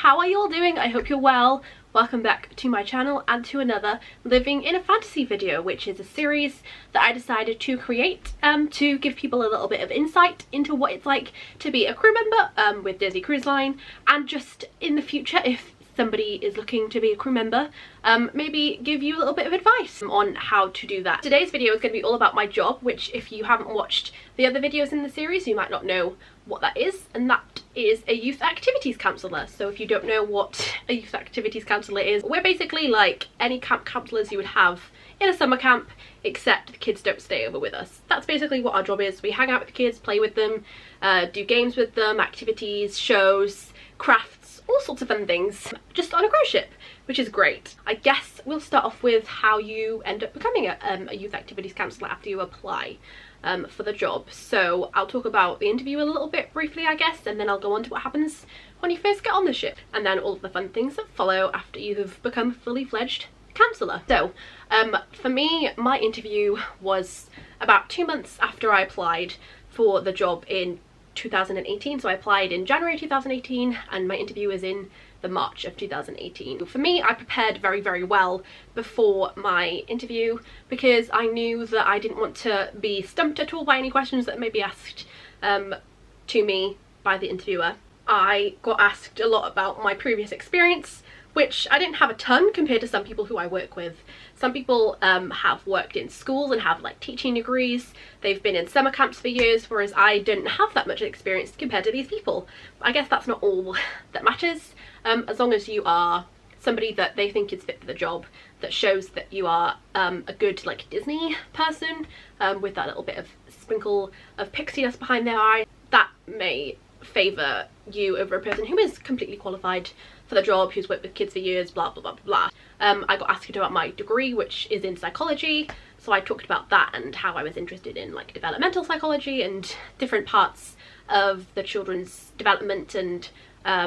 how are you all doing? I hope you're well. Welcome back to my channel and to another Living in a Fantasy video, which is a series that I decided to create to give people a little bit of insight into what it's like to be a crew member with Disney Cruise Line, and just in the future, if somebody is looking to be a crew member, maybe give you a little bit of advice on how to do that. Today's video is going to be all about my job, which if you haven't watched the other videos in the series, you might not know what that is, and that is a youth activities counsellor. So if you don't know what a youth activities counsellor is, we're basically like any camp counsellors you would have in a summer camp, except the kids don't stay over with us. That's basically what our job is. We hang out with the kids, play with them, do games with them, activities, shows, crafts, all sorts of fun things, just on a cruise ship, which is great. I guess we'll start off with how you end up becoming a youth activities counsellor after you apply for the job. So I'll talk about the interview a little bit briefly, I guess, and then I'll go on to what happens when you first get on the ship, and then all of the fun things that follow after you have become a fully fledged counsellor. So for me, my interview was about 2 months after I applied for the job in 2018. So I applied in January 2018 and my interview was in the March of 2018. For me, I prepared very well before my interview because I knew that I didn't want to be stumped at all by any questions that may be asked to me by the interviewer. I got asked a lot about my previous experience, which I didn't have a ton compared to some people who I work with. Some people have worked in schools and have like teaching degrees. They've been in summer camps for years, whereas I didn't have that much experience compared to these people. I guess that's not all that matters, as long as you are somebody that they think is fit for the job, that shows that you are a good like Disney person with that little bit of sprinkle of pixie dust behind their eye. That may favour you over a person who is completely qualified for the job, who's worked with kids for years, blah blah blah blah. I got asked about my degree, which is in psychology, so I talked about that and how I was interested in like developmental psychology and different parts of the children's development and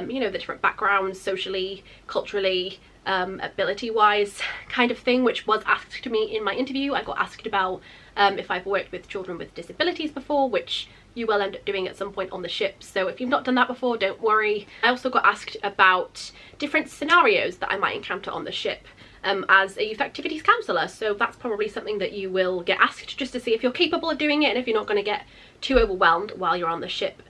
you know, the different backgrounds socially, culturally, ability wise kind of thing, which was asked to me in my interview. I got asked about if I've worked with children with disabilities before, which you will end up doing at some point on the ship, so if you've not done that before, don't worry. I also got asked about different scenarios that I might encounter on the ship as a youth activities counsellor, so that's probably something that you will get asked just to see if you're capable of doing it and if you're not going to get too overwhelmed while you're on the ship,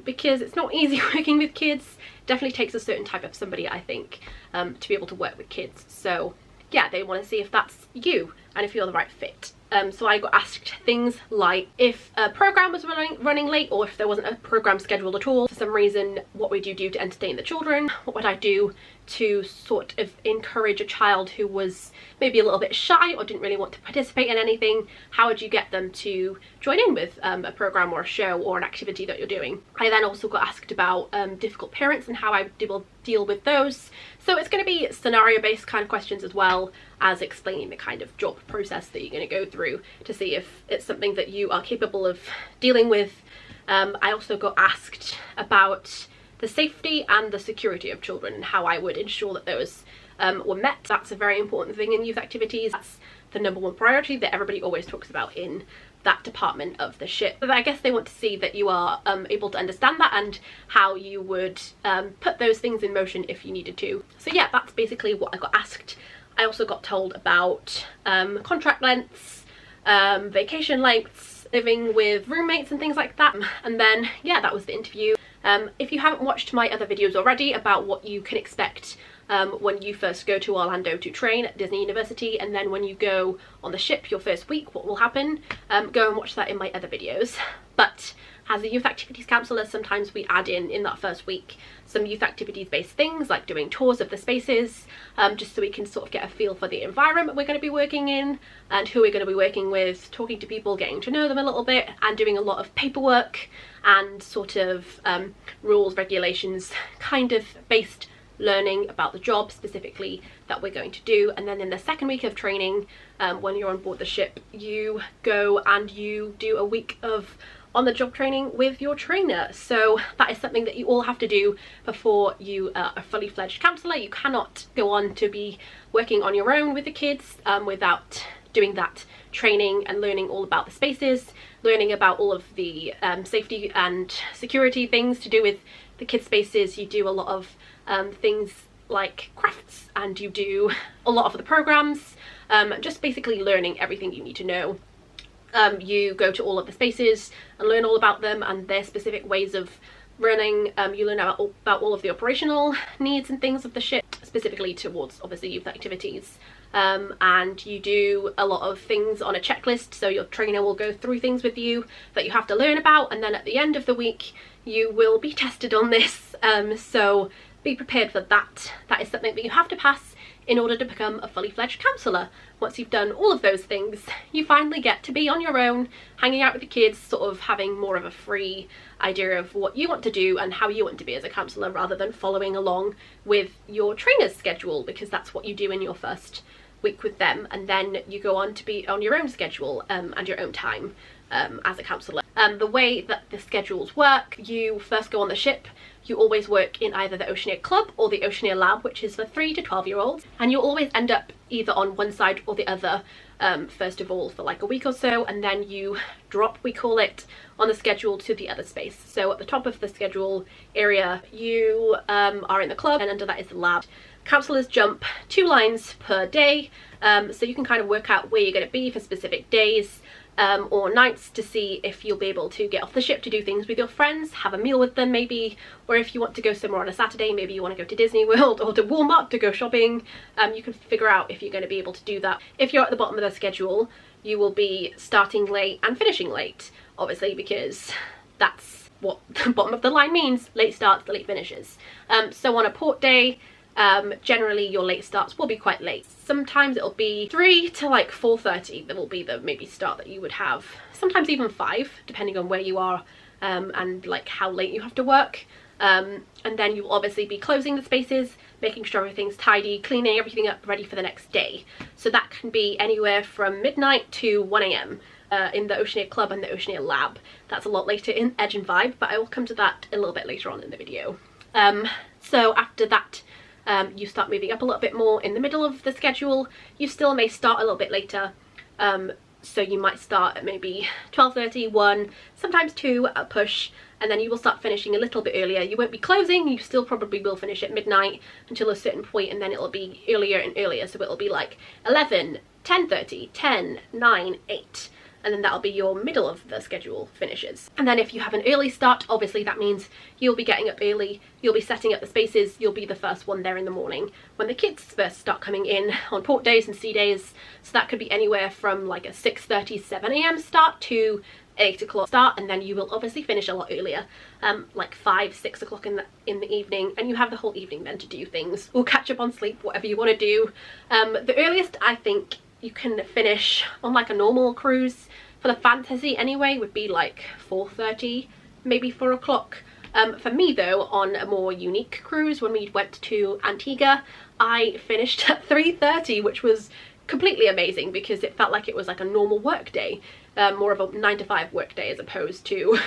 because it's not easy working with kids. Definitely takes a certain type of somebody, I think, to be able to work with kids. So yeah, they want to see if that's you and if you're the right fit. So I got asked things like if a program was running late, or if there wasn't a program scheduled at all for some reason, what would you do to entertain the children? What would I do to sort of encourage a child who was maybe a little bit shy or didn't really want to participate in anything? How would you get them to join in with a program or a show or an activity that you're doing? I then also got asked about difficult parents and how I will deal with those. So it's going to be scenario based kind of questions, as well as explaining the kind of job process that you're going to go through to see if it's something that you are capable of dealing with. I also got asked about the safety and the security of children and how I would ensure that those were met. That's a very important thing in youth activities. That's the #1 priority that everybody always talks about in that department of the ship. But I guess they want to see that you are able to understand that and how you would put those things in motion if you needed to. So yeah, that's basically what I got asked. I also got told about contract lengths, vacation lengths, living with roommates and things like that. And then yeah, that was the interview. If you haven't watched my other videos already about what you can expect when you first go to Orlando to train at Disney University, and then when you go on the ship your first week, what will happen, go and watch that in my other videos. But as a youth activities counsellor, sometimes we add in that first week some youth activities based things like doing tours of the spaces, just so we can sort of get a feel for the environment we're going to be working in and who we're going to be working with, talking to people, getting to know them a little bit, and doing a lot of paperwork and sort of rules, regulations, kind of based learning about the job specifically that we're going to do. And then in the second week of training, when you're on board the ship, you go and you do a week of on-the-job training with your trainer. So that is something that you all have to do before you are a fully fledged counsellor. You cannot go on to be working on your own with the kids without doing that training and learning all about the spaces, learning about all of the safety and security things to do with the kids spaces you do a lot of things like crafts, and you do a lot of the programs, just basically learning everything you need to know. You go to all of the spaces and learn all about them and their specific ways of running. You learn about all of the operational needs and things of the ship, specifically towards obviously youth activities. And you do a lot of things on a checklist, so your trainer will go through things with you that you have to learn about, and then at the end of the week you will be tested on this, so be prepared for that. That is something that you have to pass in order to become a fully fledged counsellor. Once you've done all of those things, you finally get to be on your own, hanging out with the kids, sort of having more of a free idea of what you want to do and how you want to be as a counsellor, rather than following along with your trainer's schedule, because that's what you do in your first week with them, and then you go on to be on your own schedule and your own time as a counsellor. The way that the schedules work, you first go on the ship. You always work in either the Oceaneer Club or the Oceaneer Lab, which is for 3 to 12-year-olds, and you'll always end up either on one side or the other, first of all for like a week or so, and then you drop, we call it, on the schedule to the other space. So at the top of the schedule area you are in the club, and under that is the lab. Counsellors jump 2 lines per day, so you can kind of work out where you're going to be for specific days or nights to see if you'll be able to get off the ship to do things with your friends, have a meal with them maybe, or if you want to go somewhere on a Saturday, maybe you want to go to Disney World or to Walmart to go shopping, you can figure out if you're going to be able to do that. If you're at the bottom of the schedule, you will be starting late and finishing late, obviously, because that's what the bottom of the line means: late starts, late finishes. So on a port day, generally your late starts will be quite late. Sometimes it'll be 3 to like 4:30 that will be the maybe start that you would have, sometimes even 5 depending on where you are and like how late you have to work. And then you'll obviously be closing the spaces, making sure everything's tidy, cleaning everything up, ready for the next day. So that can be anywhere from midnight to 1 AM in the Oceaneer Club and the Oceaneer Lab. That's a lot later in Edge and Vibe, but I will come to that a little bit later on in the video. So after that, you start moving up a little bit more in the middle of the schedule. You still may start a little bit later, so you might start at maybe 12:30, 1, sometimes 2 at a push, and then you will start finishing a little bit earlier. You won't be closing, you still probably will finish at midnight until a certain point, and then it'll be earlier and earlier, so it'll be like 11, 10:30, 10, 9, 8. And then that'll be your middle of the schedule finishes. And then if you have an early start, obviously that means you'll be getting up early, you'll be setting up the spaces, you'll be the first one there in the morning when the kids first start coming in on port days and sea days. So that could be anywhere from like a 6:30, 7 AM start to 8 o'clock start, and then you will obviously finish a lot earlier, like 5, 6 o'clock in the evening, and you have the whole evening then to do things or catch up on sleep, whatever you want to do. The earliest I think you can finish on like a normal cruise for the fantasy anyway would be like 4:30, maybe 4 o'clock. For me though, on a more unique cruise, when we went to Antigua, I finished at 3:30, which was completely amazing because it felt like it was like a normal work day, more of a 9 to 5 work day as opposed to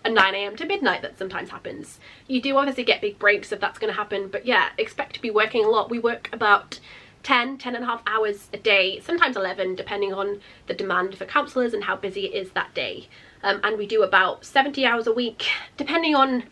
a 9 AM to midnight that sometimes happens. You do obviously get big breaks if that's going to happen, but yeah, expect to be working a lot. We work about 10 and a half hours a day, sometimes 11 depending on the demand for counsellors and how busy it is that day. And we do about 70 hours a week depending on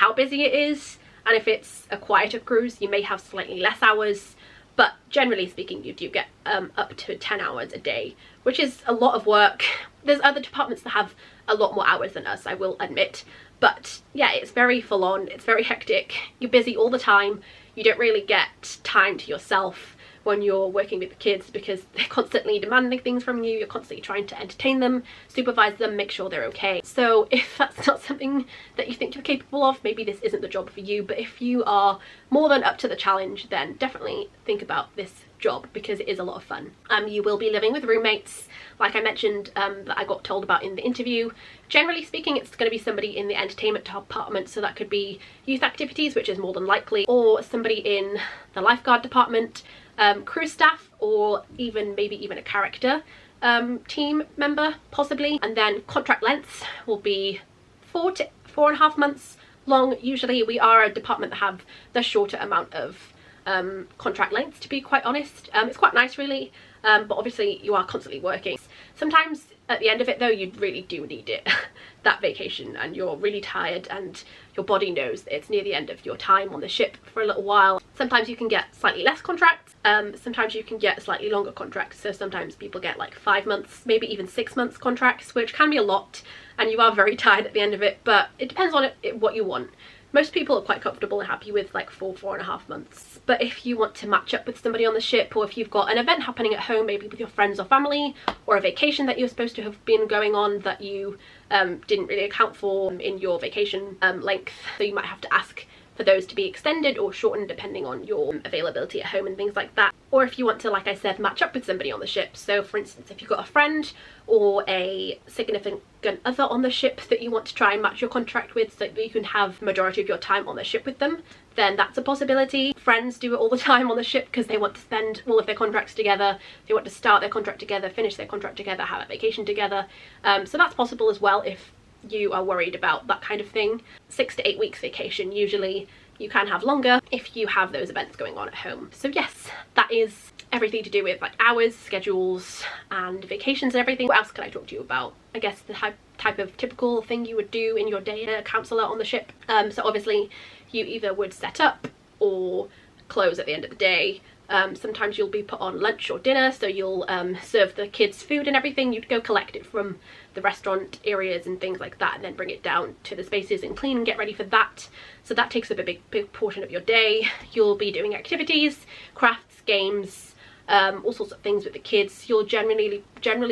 how busy it is, and if it's a quieter cruise you may have slightly less hours, but generally speaking you do get up to 10 hours a day, which is a lot of work. There's other departments that have a lot more hours than us, I will admit, but yeah, it's very full on, it's very hectic, you're busy all the time, you don't really get time to yourself when you're working with the kids because they're constantly demanding things from you, you're constantly trying to entertain them, supervise them, make sure they're okay. So if that's not something that you think you're capable of, maybe this isn't the job for you, but if you are more than up to the challenge, then definitely think about this job because it is a lot of fun. You will be living with roommates, like I mentioned, that I got told about in the interview. Generally speaking, it's going to be somebody in the entertainment department, so that could be youth activities, which is more than likely, or somebody in the lifeguard department, crew staff, or maybe even a character team member possibly. And then contract lengths will be 4 to 4.5 months long. Usually we are a department that have the shorter amount of contract lengths, to be quite honest. It's quite nice really, but obviously you are constantly working. Sometimes at the end of it though, you really do need it, that vacation, and you're really tired and your body knows that it's near the end of your time on the ship for a little while. Sometimes you can get slightly less contracts, sometimes you can get slightly longer contracts. So sometimes people get like 5 months, maybe even 6 months contracts, which can be a lot, and you are very tired at the end of it, but it depends on what you want. Most people are quite comfortable and happy with like 4.5 months. But if you want to match up with somebody on the ship, or if you've got an event happening at home, maybe with your friends or family, or a vacation that you're supposed to have been going on that you didn't really account for in your vacation length, so you might have to ask for those to be extended or shortened depending on your availability at home and things like that. Or if you want to, like I said, match up with somebody on the ship. So for instance, if you've got a friend or a significant other on the ship that you want to try and match your contract with so that you can have the majority of your time on the ship with them, then that's a possibility. Friends do it all the time on the ship because they want to spend all of their contracts together. They want to start their contract together, finish their contract together, have a vacation together. So that's possible as well if you are worried about that kind of thing. 6 to 8 weeks vacation usually. You can have longer if you have those events going on at home. So yes, that is everything to do with like hours, schedules and vacations and everything. What else can I talk to you about? I guess the type of typical thing you would do in your day as a counsellor on the ship. So obviously you either would set up or close at the end of the day. Sometimes you'll be put on lunch or dinner, so you'll serve the kids food and everything. You'd go collect it from the restaurant areas and things like that, and then bring it down to the spaces and clean and get ready for that. So that takes up a big portion of your day. You'll be doing activities, crafts, games, all sorts of things with the kids. You'll generally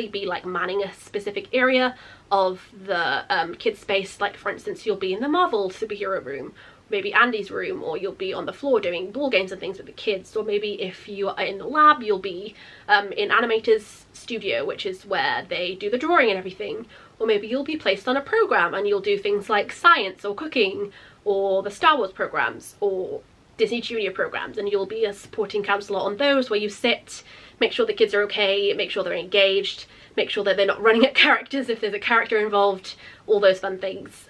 be like manning a specific area of the kids space. Like for instance, you'll be in the Marvel superhero room, maybe Andy's room, or you'll be on the floor doing ball games and things with the kids. Or maybe if you are in the lab, you'll be in animator's studio, which is where they do the drawing and everything. Or maybe you'll be placed on a program and you'll do things like science or cooking or the Star Wars programs or Disney Junior programs, and you'll be a supporting counsellor on those, where you sit, make sure the kids are okay, make sure they're engaged, make sure that they're not running at characters if there's a character involved, all those fun things.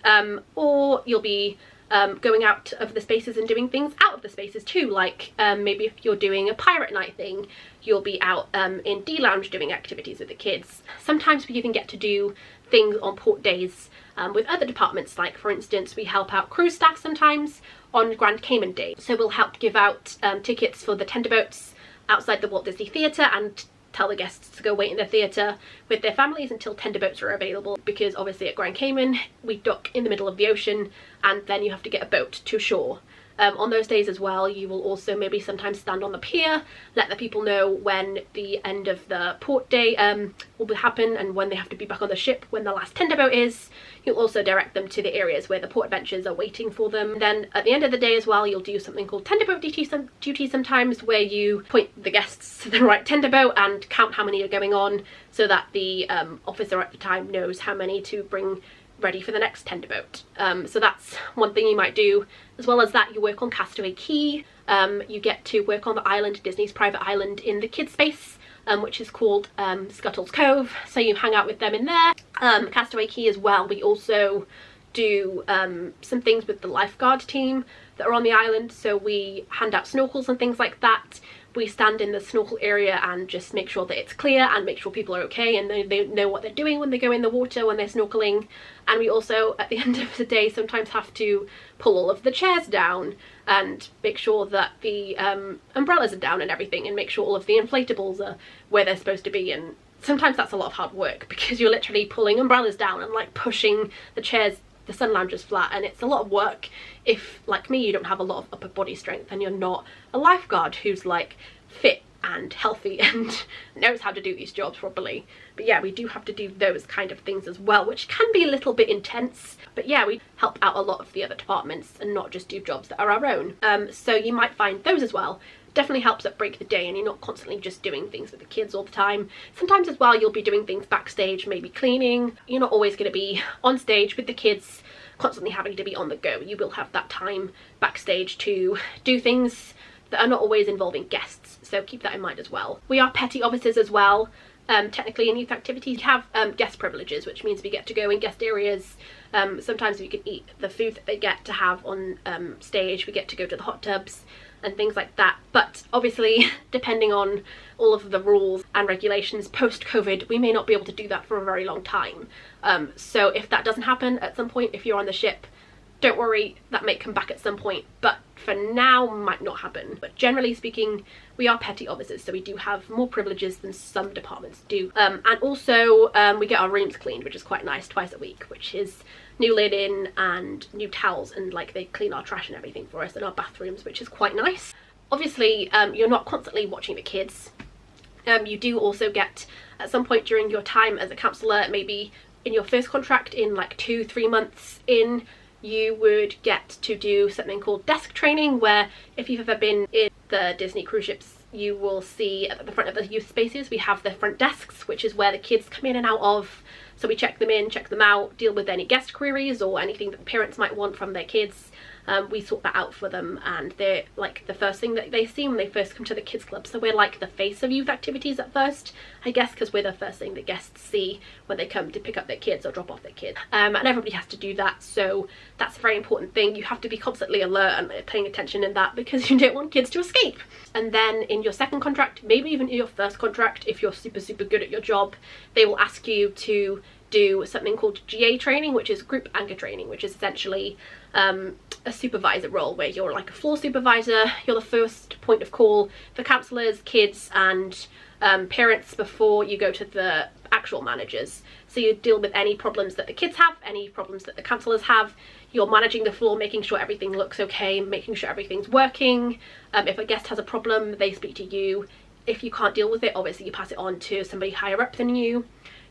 Or you'll be going out of the spaces and doing things out of the spaces too, like maybe if you're doing a pirate night thing, you'll be out in D Lounge doing activities with the kids. Sometimes we even get to do things on port days with other departments, like for instance we help out cruise staff sometimes on Grand Cayman Day. So we'll help give out tickets for the tender boats outside the Walt Disney Theatre and tell the guests to go wait in the theatre with their families until tender boats are available, because obviously at Grand Cayman we dock in the middle of the ocean and then you have to get a boat to shore. On those days as well, you will also maybe sometimes stand on the pier, let the people know when the end of the port day will happen and when they have to be back on the ship when the last tender boat is. You'll also direct them to the areas where the port adventures are waiting for them. Then at the end of the day as well, you'll do something called tender boat duty sometimes, where you point the guests to the right tender boat and count how many are going on, so that the officer at the time knows how many to bring ready for the next tender boat. So that's one thing you might do. As well as that, you work on Castaway Cay. You get to work on the island, Disney's private island, in the kids space, which is called Scuttle's Cove, so you hang out with them in there. Castaway Cay as well, we also do some things with the lifeguard team that are on the island, so we hand out snorkels and things like that. We stand in the snorkel area and just make sure that it's clear and make sure people are okay and they know what they're doing when they go in the water, when they're snorkeling. And we also, at the end of the day, sometimes have to pull all of the chairs down and make sure that the umbrellas are down and everything, and make sure all of the inflatables are where they're supposed to be. And sometimes that's a lot of hard work, because you're literally pulling umbrellas down and like pushing the chairs, the sun loungers flat, and it's a lot of work if, like me, you don't have a lot of upper body strength and you're not a lifeguard who's like fit and healthy and knows how to do these jobs properly. But yeah, we do have to do those kind of things as well, which can be a little bit intense. But yeah, we help out a lot of the other departments and not just do jobs that are our own. So you might find those as well. Definitely helps at break the day, and you're not constantly just doing things with the kids all the time. Sometimes as well you'll be doing things backstage, maybe cleaning. You're not always going to be on stage with the kids constantly having to be on the go. You will have that time backstage to do things that are not always involving guests, so keep that in mind as well. We are petty officers as well. Technically in youth activities we have guest privileges, which means we get to go in guest areas. Sometimes we can eat the food that they get to have on stage. We get to go to the hot tubs. and things like that. But obviously, depending on all of the rules and regulations post-COVID, we may not be able to do that for a very long time. So if that doesn't happen at some point, if you're on the ship, don't worry, that may come back at some point, but for now might not happen. But generally speaking, we are petty officers, so we do have more privileges than some departments do. And also we get our rooms cleaned, which is quite nice, twice a week, which is new linen and new towels, and like they clean our trash and everything for us in our bathrooms, which is quite nice. Obviously you're not constantly watching the kids. You do also get, at some point during your time as a counsellor, maybe in your first contract, in like 2-3 months in, you would get to do something called desk training, where if you've ever been in the Disney cruise ships, you will see at the front of the youth spaces we have the front desks, which is where the kids come in and out of. So we check them in, check them out, deal with any guest queries or anything that the parents might want from their kids. We sort that out for them, and they're like the first thing that they see when they first come to the kids club. So we're like the face of youth activities at first, I guess, because we're the first thing that guests see when they come to pick up their kids or drop off their kids. And everybody has to do that, so that's a very important thing. You have to be constantly alert and paying attention in that, because you don't want kids to escape. And then in your second contract, maybe even in your first contract, if you're super good at your job, they will ask you to do something called GA training, which is group anchor training, which is essentially a supervisor role, where you're like a floor supervisor. You're the first point of call for counsellors, kids and parents before you go to the actual managers. So you deal with any problems that the kids have, any problems that the counsellors have. You're managing the floor, making sure everything looks okay, making sure everything's working. If a guest has a problem, they speak to you. If you can't deal with it, obviously you pass it on to somebody higher up than you.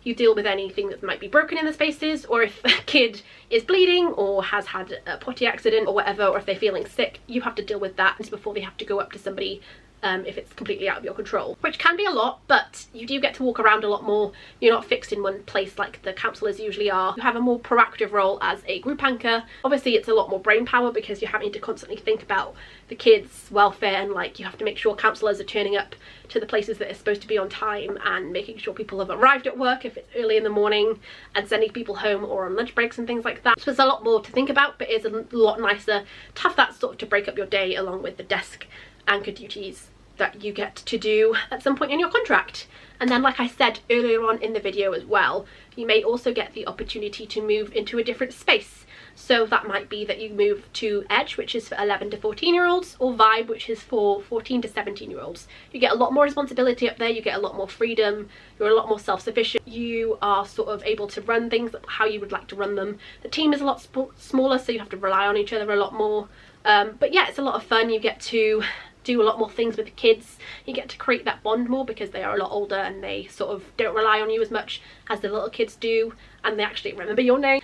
You deal with anything that might be broken in the spaces, or if a kid is bleeding or has had a potty accident or whatever, or if they're feeling sick, you have to deal with that before they have to go up to somebody if it's completely out of your control, which can be a lot, but you do get to walk around a lot more. You're not fixed in one place like the counsellors usually are. You have a more proactive role as a group anchor. Obviously it's a lot more brain power, because you're having to constantly think about the kids' welfare, and like you have to make sure counsellors are turning up to the places that are supposed to be on time, and making sure people have arrived at work if it's early in the morning, and sending people home or on lunch breaks and things like that. So there's a lot more to think about, but it's a lot nicer to have that sort of to break up your day, along with the desk anchor duties that you get to do at some point in your contract. And then, like I said earlier on in the video as well, you may also get the opportunity to move into a different space. So that might be that you move to Edge, which is for 11 to 14-year-olds, or Vibe, which is for 14 to 17-year-olds. You get a lot more responsibility up there, you get a lot more freedom, you're a lot more self-sufficient, you are sort of able to run things how you would like to run them. The team is a lot smaller, so you have to rely on each other a lot more. But yeah, it's a lot of fun. You get to do a lot more things with the kids. You get to create that bond more, because they are a lot older and they sort of don't rely on you as much as the little kids do, and they actually remember your name.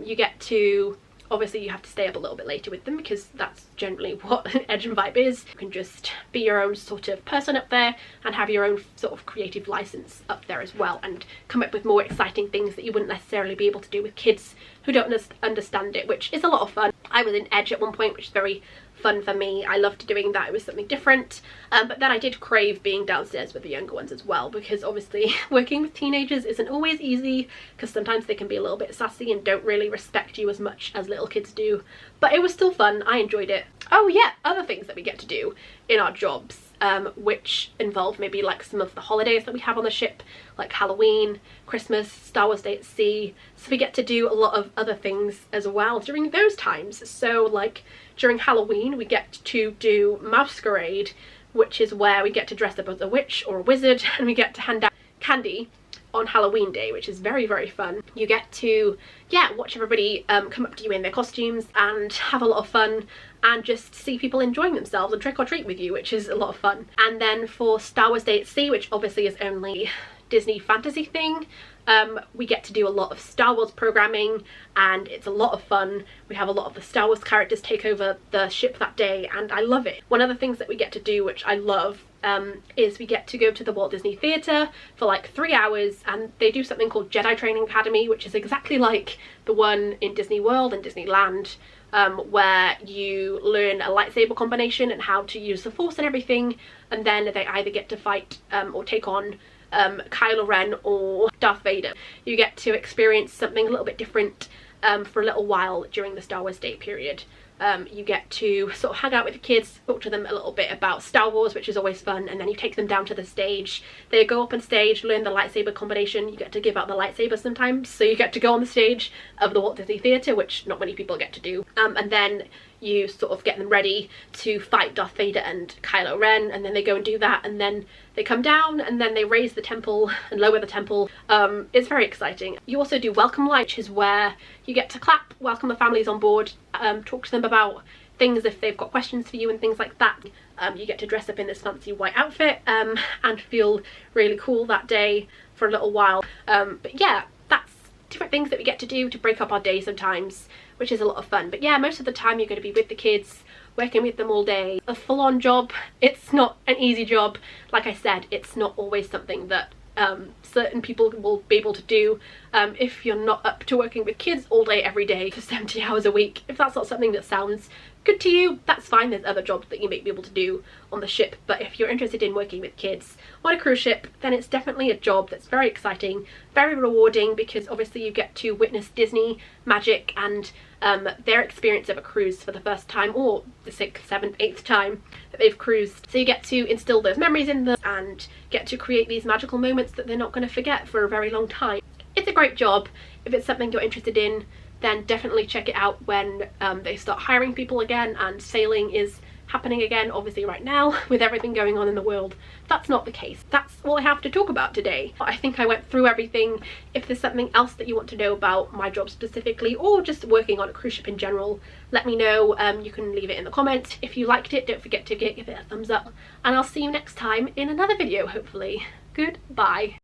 You get to, obviously you have to stay up a little bit later with them, because that's generally what Edge and Vibe is. You can just be your own sort of person up there and have your own sort of creative license up there as well, and come up with more exciting things that you wouldn't necessarily be able to do with kids who don't understand it, which is a lot of fun. I was in Edge at one point, which is very fun for me. I loved doing that. It was something different, but then I did crave being downstairs with the younger ones as well, because obviously working with teenagers isn't always easy, because sometimes they can be a little bit sassy and don't really respect you as much as little kids do. But it was still fun. I enjoyed it. Oh yeah, other things that we get to do in our jobs, which involve maybe like some of the holidays that we have on the ship, like Halloween, Christmas, Star Wars Day at Sea. So we get to do a lot of other things as well during those times. So like during Halloween we get to do Masquerade, which is where we get to dress up as a witch or a wizard, and we get to hand out candy on Halloween day, which is very fun. You get to, yeah, watch everybody come up to you in their costumes and have a lot of fun, and just see people enjoying themselves and trick or treat with you, which is a lot of fun. And then for Star Wars Day at Sea, which obviously is only Disney fantasy thing, we get to do a lot of Star Wars programming, and it's a lot of fun. We have a lot of the Star Wars characters take over the ship that day, and I love it. One of the things that we get to do, which I love, is we get to go to the Walt Disney Theatre for like 3 hours, and they do something called Jedi Training Academy, which is exactly like the one in Disney World and Disneyland, where you learn a lightsaber combination and how to use the Force and everything, and then they either get to fight or take on Kylo Ren or Darth Vader. You get to experience something a little bit different for a little while during the Star Wars Day period. You get to sort of hang out with the kids, talk to them a little bit about Star Wars, which is always fun, and then you take them down to the stage. They go up on stage, learn the lightsaber combination. You get to give out the lightsaber sometimes, so you get to go on the stage of the Walt Disney Theatre, which not many people get to do. And then you sort of get them ready to fight Darth Vader and Kylo Ren, and then they go and do that, and then they come down and then they raise the temple and lower the temple. It's very exciting. You also do welcome light, which is where you get to clap, welcome the families on board, talk to them about things if they've got questions for you and things like that. You get to dress up in this fancy white outfit and feel really cool that day for a little while. But yeah, that's different things that we get to do to break up our day sometimes, which is a lot of fun. But yeah, most of the time you're going to be with the kids, working with them all day. A full-on job. It's not an easy job. Like I said, it's not always something that certain people will be able to do if you're not up to working with kids all day every day for 70 hours a week. If that's not something that sounds good to you, that's fine. There's other jobs that you may be able to do on the ship, but if you're interested in working with kids on a cruise ship, then it's definitely a job that's very exciting, very rewarding, because obviously you get to witness Disney magic and their experience of a cruise for the first time, or the 6th, 7th, 8th time that they've cruised. So you get to instill those memories in them and get to create these magical moments that they're not going to forget for a very long time. It's a great job. If it's something you're interested in, then definitely check it out when they start hiring people again and sailing is happening again. Obviously right now, with everything going on in the world, that's not the case. That's all I have to talk about today. I think I went through everything. If there's something else that you want to know about my job specifically, or just working on a cruise ship in general, let me know. You can leave it in the comments. If you liked it, don't forget to give it a thumbs up, and I'll see you next time in another video, hopefully. Goodbye.